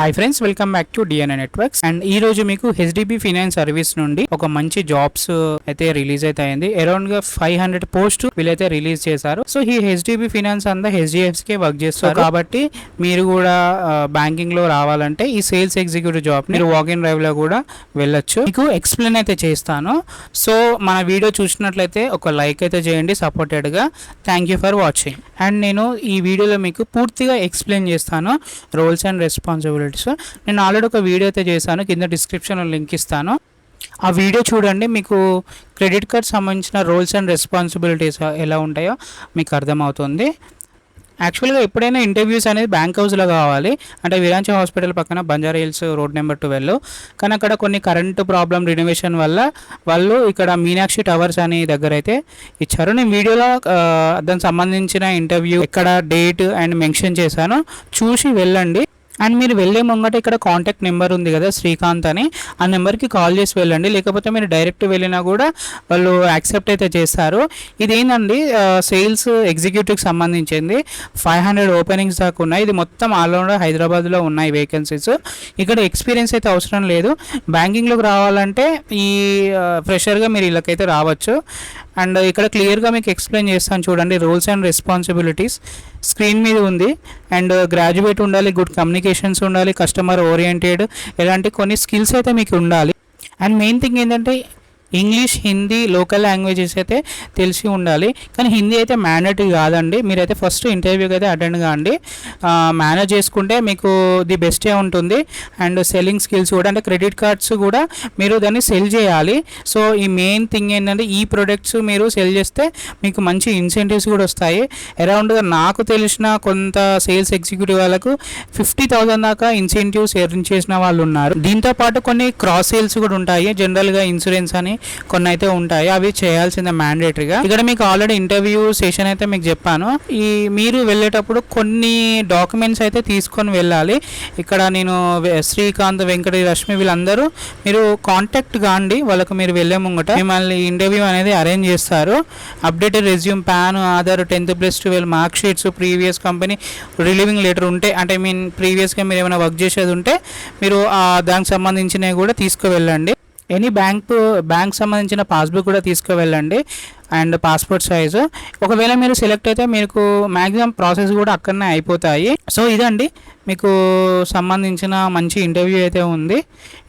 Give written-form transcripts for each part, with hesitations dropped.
Hi friends, welcome back to DNA networks. And ఈ రోజు మీకు హెచ్డిబి ఫైనాన్స్ సర్వీస్ నుండి ఒక మంచి జాబ్స్ అయితే రిలీజ్ అయితే అయింది. అరౌండ్ గా 500 పోస్ట్ వీళ్ళైతే రిలీజ్ చేశారు. సో ఈ హెచ్డిబి ఫైనాన్స్ అంతా హెచ్డిఎఫ్సి కి వర్క్ చేస్తారు కాబట్టి మీరు కూడా బ్యాంకింగ్ లో రావాలంటే ఈ సేల్స్ ఎగ్జిక్యూటివ్ జాబ్ మీరు వాకింగ్ డ్రైవ్ లో కూడా వెళ్ళొచ్చు. మీకు ఎక్స్ప్లెయిన్ అయితే చేస్తాను. సో మన వీడియో చూసినట్లయితే ఒక లైక్ అయితే చేయండి సపోర్టెడ్ గా. Thank you for watching. And నేను ఈ వీడియోలో మీకు పూర్తిగా ఎక్స్ప్లెయిన్ చేస్తాను రోల్స్ అండ్ రెస్పాన్సిబిలిటీస్. నేను ఆల్రెడీ ఒక వీడియో అయితే చేశాను, కింద డిస్క్రిప్షన్లో లింక్ ఇస్తాను. ఆ వీడియో చూడండి, మీకు క్రెడిట్ కార్డ్ సంబంధించిన రోల్స్ అండ్ రెస్పాన్సిబిలిటీస్ ఎలా ఉంటాయో మీకు అర్థమవుతుంది. యాక్చువల్గా ఎప్పుడైనా ఇంటర్వ్యూస్ అనేది బ్యాంక్ హౌస్లో కావాలి, అంటే విరాంచి హాస్పిటల్ పక్కన బంజారా హిల్స్ రోడ్ నెంబర్ 12. కానీ అక్కడ కొన్ని కరెంట్ ప్రాబ్లం రినోవేషన్ వల్ల వాళ్ళు ఇక్కడ మీనాక్షి టవర్స్ అనే దగ్గర అయితే ఇచ్చారు. నేను వీడియోలో దానికి సంబంధించిన ఇంటర్వ్యూ ఎక్కడ డేట్ అండ్ మెన్షన్ చేశాను, చూసి వెళ్ళండి. అండ్ మీరు వెళ్ళే ముంగట ఇక్కడ కాంటాక్ట్ నెంబర్ ఉంది కదా శ్రీకాంత్ అని, ఆ నెంబర్కి కాల్ చేసి వెళ్ళండి. లేకపోతే మీరు డైరెక్ట్ వెళ్ళినా కూడా వాళ్ళు యాక్సెప్ట్ అయితే చేస్తారు. ఇదేంటండి సేల్స్ ఎగ్జిక్యూటివ్కి సంబంధించింది. 500 ఓపెనింగ్స్ దాకా ఉన్నాయి. ఇది మొత్తం ఆల్రౌండ్ హైదరాబాద్లో ఉన్నాయి వేకెన్సీస్. ఇక్కడ ఎక్స్పీరియన్స్ అయితే అవసరం లేదు. బ్యాంకింగ్లోకి రావాలంటే ఈ ఫ్రెషర్గా మీరు ఇళ్ళకైతే రావచ్చు. అండ్ ఇక్కడ క్లియర్గా మీకు ఎక్స్ప్లెయిన్ చేస్తాను చూడండి. రోల్స్ అండ్ రెస్పాన్సిబిలిటీస్ స్క్రీన్ మీద ఉంది. అండ్ గ్రాడ్యుయేట్ ఉండాలి, గుడ్ కమ్యూనికేషన్స్ ఉండాలి, కస్టమర్ ఓరియంటెడ్, ఇలాంటి కొన్ని స్కిల్స్ అయితే మీకు ఉండాలి. అండ్ మెయిన్ థింగ్ ఏంటంటే ఇంగ్లీష్, హిందీ, లోకల్ లాంగ్వేజెస్ అయితే తెలిసి ఉండాలి. కానీ హిందీ అయితే మ్యాండేటరీ కాదండి. మీరైతే ఫస్ట్ ఇంటర్వ్యూకి అయితే అటెండ్ కాండి. మేనేజ్ చేసుకుంటే మీకు ది బెస్టే ఉంటుంది. అండ్ సెల్లింగ్ స్కిల్స్ కూడా, అంటే క్రెడిట్ కార్డ్స్ కూడా మీరు దాన్ని సెల్ చేయాలి. సో ఈ మెయిన్ థింగ్ ఏంటంటే ఈ ప్రొడక్ట్స్ మీరు సెల్ చేస్తే మీకు మంచి ఇన్సెంటివ్స్ కూడా వస్తాయి. అరౌండ్గా నాకు తెలిసిన కొంత సేల్స్ ఎగ్జిక్యూటివ్ వాళ్ళకు 50,000 దాకా ఇన్సెంటివ్స్ ఎర్న్ చేసిన వాళ్ళు ఉన్నారు. దీంతోపాటు కొన్ని క్రాస్ సేల్స్ కూడా ఉంటాయి. జనరల్గా ఇన్సూరెన్స్ అని కొన్ని అయితే ఉంటాయి, అవి చేయాల్సిందే మ్యాండేటరీగా. ఇక్కడ మీకు ఆల్రెడీ ఇంటర్వ్యూ సెషన్ అయితే మీకు చెప్పాను. ఈ మీరు వెళ్ళేటప్పుడు కొన్ని డాక్యుమెంట్స్ అయితే తీసుకొని వెళ్ళాలి. ఇక్కడ నేను శ్రీకాంత్, వెంకట, రష్మి వీళ్ళందరూ మీరు కాంటాక్ట్ కాండి. వాళ్ళకు మీరు వెళ్ళే ముంగట మిమ్మల్ని ఇంటర్వ్యూ అనేది అరేంజ్ చేస్తారు. Updated resume, pan, Aadhaar, 10th + 12 mark sheets, previous company relieving letter ఉంటే, అంటే ప్రీవియస్గా మీరు ఏమైనా వర్క్ చేసేది ఉంటే మీరు దానికి సంబంధించినవి కూడా తీసుకువెళ్ళండి. ఎనీ బ్యాంక్ సంబంధించిన పాస్బుక్ కూడా తీసుకువెళ్ళండి. And passport size. ఒకవేళ మీరు సెలెక్ట్ అయితే మీకు మ్యాక్సిమం ప్రాసెస్ కూడా అక్కడనే అయిపోతాయి. సో ఇదండి మీకు సంబంధించిన మంచి ఇంటర్వ్యూ అయితే ఉంది.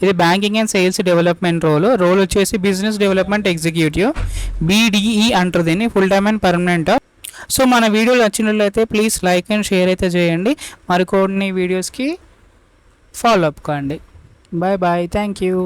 ఇది banking and sales development role వచ్చేసి బిజినెస్ డెవలప్మెంట్ ఎగ్జిక్యూటివ్, BDE అంటారు దీన్ని, full time and permanent. So మన వీడియోలు నచ్చినట్లయితే ప్లీజ్ లైక్ అండ్ షేర్ అయితే చేయండి. మరికొన్ని వీడియోస్కి ఫాలో అప్ కాండి. Bye bye, thank you.